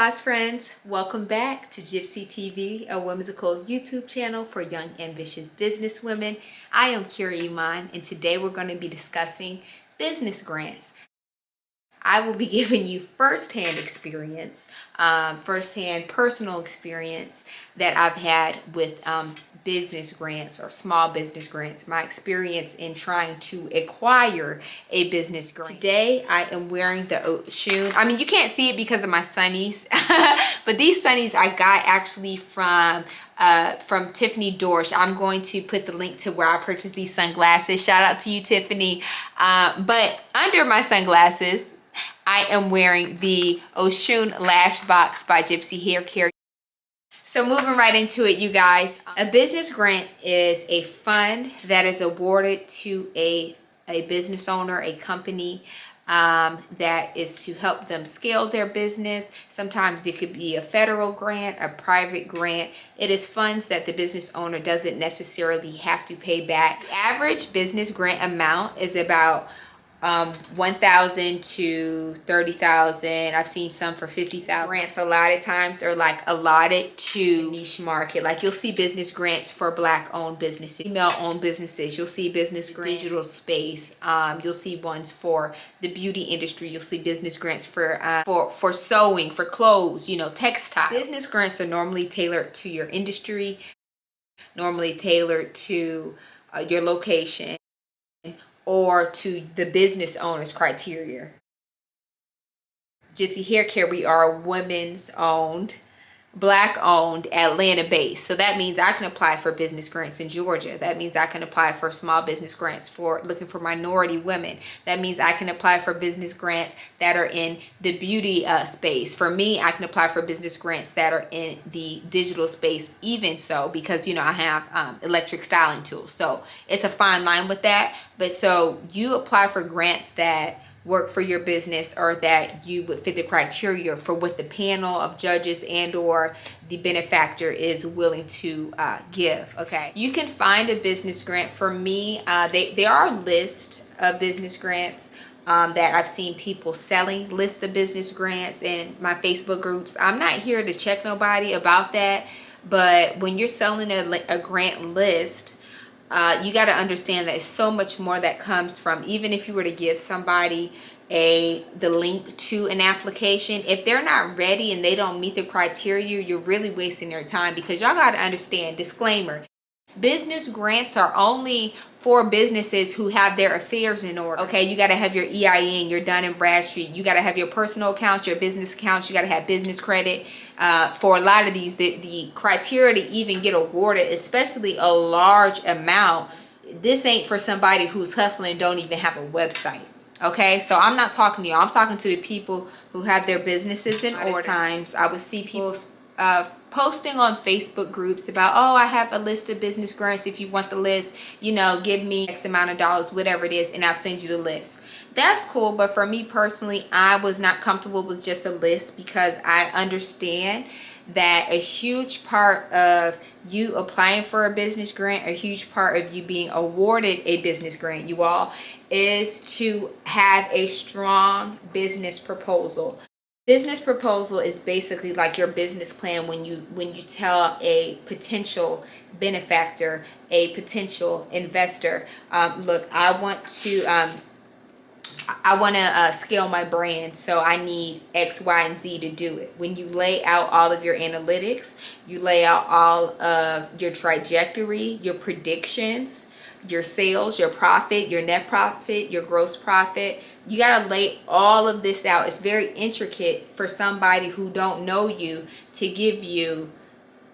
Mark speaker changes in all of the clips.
Speaker 1: guys, friends, welcome back to Gypsy TV, a whimsical YouTube channel for young ambitious business women. I am Keira Iman, and today we're going to be discussing business grants. I will be giving you firsthand experience, firsthand personal experience that I've had with business grants or small business grants, my experience in trying to acquire a business grant. Today, I am wearing the Oshun. I mean, you can't see it because of my sunnies, but these sunnies I got actually from Tiffany Dorsch. I'm going to put the link to where I purchased these sunglasses. Shout out to you, Tiffany. But under my sunglasses, I am wearing the Oshun Lash Box by Gypsy Haircare. So moving right into it, you guys, a business grant is a fund that is awarded to a business owner, a company, that is to help them scale their business. Sometimes it could be a federal grant, a private grant. It is funds that the business owner doesn't necessarily have to pay back. The average business grant amount is about $1,000 to $30,000. I've seen some for $50,000. Grants a lot of times are like allotted to niche market. Like you'll see business grants for Black-owned businesses, female-owned businesses. You'll see business grants digital space. You'll see ones for the beauty industry. You'll see business grants for sewing, for clothes, you know, textile. Business grants are normally tailored to your industry, normally tailored to your location, or to the business owner's criteria. Gypsy Haircare, we are a women's owned, Black-owned, Atlanta-based. So that means I can apply for business grants in Georgia. That means I can apply for small business grants for looking for minority women. That means I can apply for business grants that are in the beauty space. For me, I can apply for business grants that are in the digital space, even so, because, you know, I have electric styling tools. So it's a fine line with that. But so you apply for grants that work for your business or that you would fit the criteria for what the panel of judges and or the benefactor is willing to give. Okay, you can find a business grant. For me, there are lists of business grants that I've seen people selling lists of business grants in my Facebook groups. I'm not here to check nobody about that, but when you're selling a grant list, you got to understand that there's so much more that comes from, even if you were to give somebody the link to an application, if they're not ready and they don't meet the criteria, you're really wasting their time. Because y'all got to understand, disclaimer, business grants are only for businesses who have their affairs in order. Okay, you got to have your EIN, your Dun and Bradstreet, you got to have your personal accounts, your business accounts, you got to have business credit. For a lot of these, the criteria to even get awarded, especially a large amount, this ain't for somebody who's hustling and don't even have a website. Okay, so I'm not talking to you. I'm talking to the people who have their businesses in order. Times I would see people posting on Facebook groups about, oh, I have a list of business grants. If you want the list, you know, give me X amount of dollars, whatever it is, and I'll send you the list. That's cool, but for me personally, I was not comfortable with just a list, because I understand that a huge part of you applying for a business grant, a huge part of you being awarded a business grant, you all, is to have a strong business proposal. Business proposal is basically like your business plan when you tell a potential benefactor, a potential investor, look, I want to scale my brand, so I need X, Y, and Z to do it. When you lay out all of your analytics, you lay out all of your trajectory, your predictions, your sales, your profit, your net profit, your gross profit. You got to lay all of this out. It's very intricate for somebody who don't know you to give you,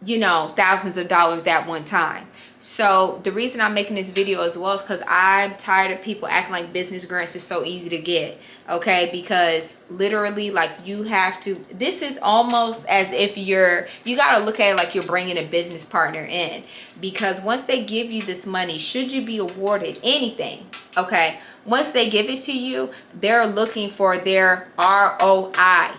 Speaker 1: you know, thousands of dollars at one time. So the reason I'm making this video as well is because I'm tired of people acting like business grants is so easy to get. Okay, because literally, like, you have to, this is almost as if you got to look at it like you're bringing a business partner in, because once they give you this money, should you be awarded anything, okay, once they give it to you, they're looking for their ROI,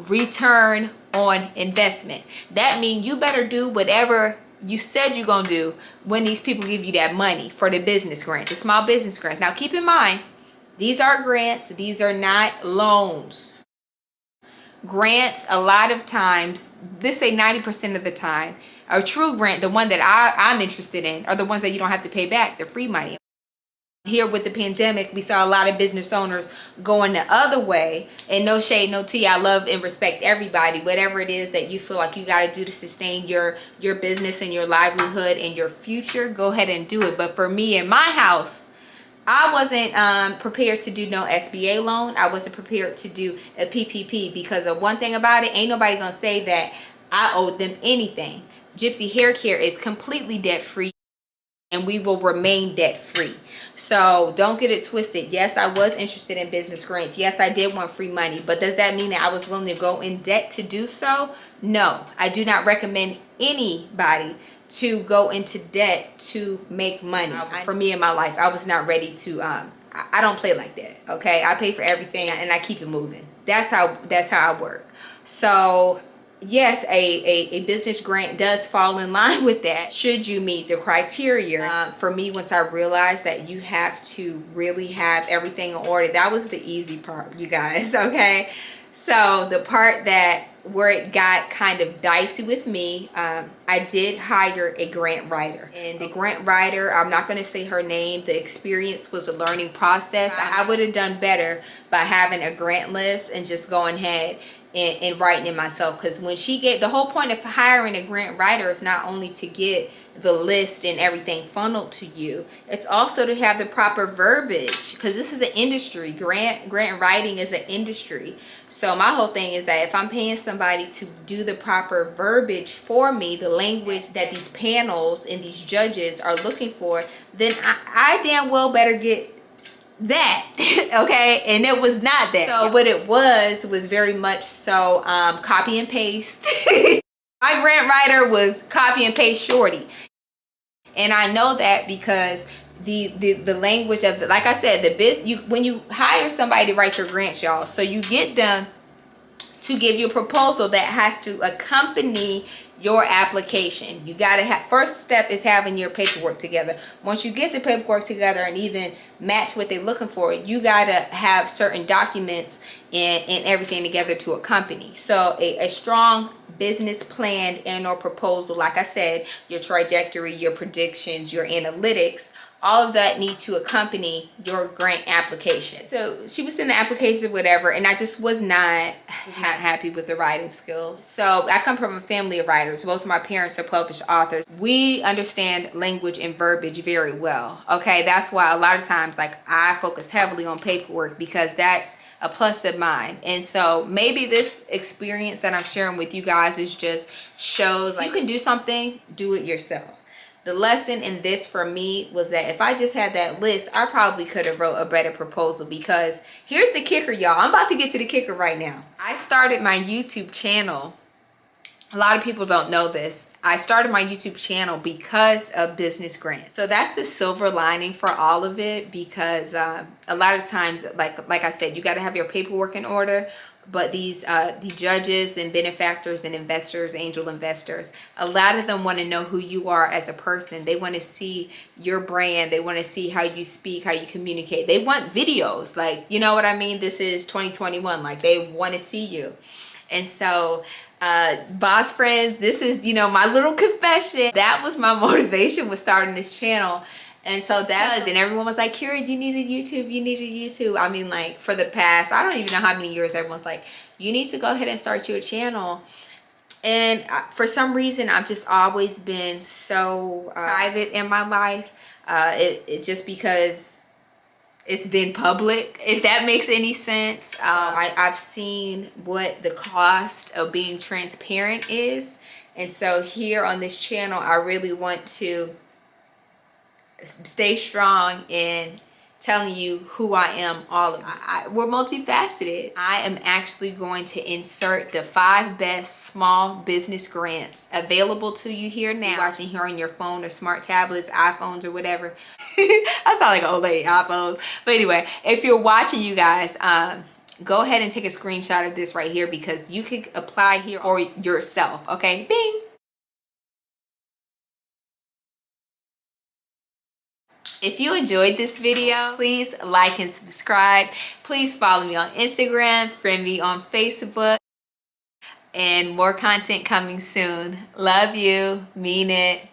Speaker 1: return on investment. That means you better do whatever you said you're gonna do when these people give you that money for the business grant, the small business grants. Now keep in mind, these are grants, these are not loans. grants, a lot of times, let's say 90% of the time, a true grant, the one that I'm interested in, are the ones that you don't have to pay back, the free money. Here with the pandemic, we saw a lot of business owners going the other way, and no shade, no tea. I love and respect everybody. Whatever it is that you feel like you got to do to sustain your business and your livelihood and your future, go ahead and do it. But for me in my house, I wasn't prepared to do no SBA loan. I wasn't prepared to do a PPP, because of one thing about it, ain't nobody gonna say that I owed them anything. Gypsy Haircare is completely debt free, and we will remain debt free. So don't get it twisted. Yes, I was interested in business grants. Yes, I did want free money, but does that mean that I was willing to go in debt to do so? No, I do not recommend anybody to go into debt to make money. For me in my life, I was not ready to, I don't play like that, okay? I pay for everything and I keep it moving. That's how I work. So yes, a business grant does fall in line with that, should you meet the criteria. For me, once I realized that you have to really have everything in order, that was the easy part, you guys, okay? So the part that where it got kind of dicey with me, I did hire a grant writer, and the grant writer, I'm not going to say her name, the experience was a learning process. I would have done better by having a grant list and just going ahead and writing it myself, because when she get, the whole point of hiring a grant writer is not only to get the list and everything funneled to you, it's also to have the proper verbiage, because this is an industry. Grant writing is an industry. So my whole thing is that if I'm paying somebody to do the proper verbiage for me, the language that these panels and these judges are looking for, then I damn well better get that. Okay, and it was not that. So what it was very much so copy and paste. My grant writer was copy and paste shorty, and I know that because the language of the, like I said, when you hire somebody to write your grants, y'all, so you get them to give you a proposal that has to accompany your application. You gotta have, first step is having your paperwork together. Once you get the paperwork together and even match what they're looking for, you gotta have certain documents and everything together to accompany. So a strong business plan and or proposal, like I said, your trajectory, your predictions, your analytics, all of that need to accompany your grant application. So she was sending the application, whatever, and I just was not happy with the writing skills. So I come from a family of writers. Both of my parents are published authors. We understand language and verbiage very well. Okay, that's why a lot of times, like, I focus heavily on paperwork, because that's a plus of mine. And so maybe this experience that I'm sharing with you guys is just shows like you can do something, do it yourself. The lesson in this for me was that if I just had that list, I probably could have wrote a better proposal, because here's the kicker, y'all. I'm about to get to the kicker right now. I started my YouTube channel. A lot of people don't know this. I started my YouTube channel because of business grants. So that's the silver lining for all of it, because a lot of times, like I said, you got to have your paperwork in order. But the judges and benefactors and investors, angel investors, a lot of them want to know who you are as a person. They want to see your brand. They want to see how you speak, how you communicate. They want videos, like, you know what I mean? This is 2021. Like, they want to see you. And so boss friends, this is, you know, my little confession. That was my motivation with starting this channel. And so that was, and everyone was like, Keira, you need a YouTube, you need a YouTube. I mean, like, for the past, I don't even know how many years, everyone's like, you need to go ahead and start your channel. And for some reason, I've just always been so private in my life. It just because it's been public, if that makes any sense. I've seen what the cost of being transparent is. And so here on this channel, I really want to stay strong in telling you who I am. We're multifaceted. I am actually going to insert the 5 best small business grants available to you here now. You're watching here on your phone or smart tablets, iPhones or whatever. I sound like an old lady, iPhones. But anyway, if you're watching, you guys, go ahead and take a screenshot of this right here, because you can apply here for yourself. Okay, bing. If you enjoyed this video, please like and subscribe. Please follow me on Instagram, friend me on Facebook. and more content coming soon. Love you. Mean it.